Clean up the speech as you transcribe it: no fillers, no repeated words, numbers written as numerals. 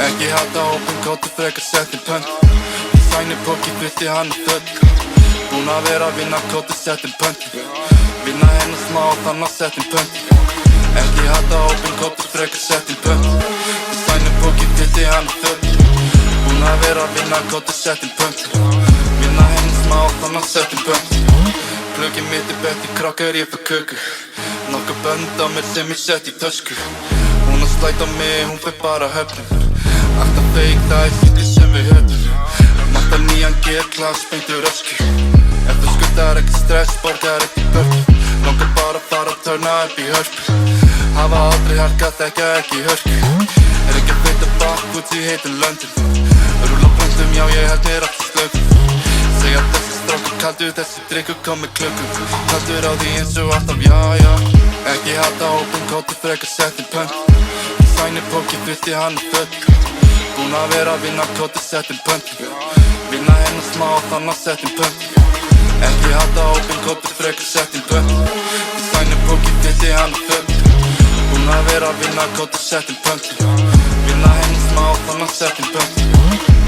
Ekki halda hópin, kóttu frekar settin pönt Sæni póki, fyrsti hann er född Búin að vera að vinna, kóttu settin pönt Vinna hennar smá, þannig settin pönt Ekki halda hópin, kóttu frekar settin pönt Sæni póki, fyrsti hann er född Búin að vera að vinna, kóttu settin pönt Vinna hennar smá, þannig settin pönt Plugin mitt er bett í krákar, ég fyrir köku Nokka bönd á mér sem ég sett í tösku Hún að slæta á mig, hún fer bara höfnum Alltaf feik, það er sýttir sem við höfum Máttal nýjan G-klass, beintur ösku Ef þú skuldar ekki stress, borgar ekki börn Langar bara að fara að törna upp í hörpu Hafa aldrei harkað, þekka ekki hörku Er ekki að feita bakk út í heitum löndum Rúla blöndum, já ég held mér aftur slökum Segja þessi strákur kaldur, þessi drikkur kom með klökum Kaldur á því eins og alltaf, já Ekki halda hópin, kóttu frekar settin pönt Sæni póki, fyrsti hann er född Búin að vera að vinna, kóttu settin pönt Vinna hennar smá, þannig settin pönt Ekki halda hópin, kóttu frekar settin pönt Sæni póki, fyrsti hann er född Búin að vera að vinna, kóttu settin pönt Vinna hennar smá, þannig settin pönt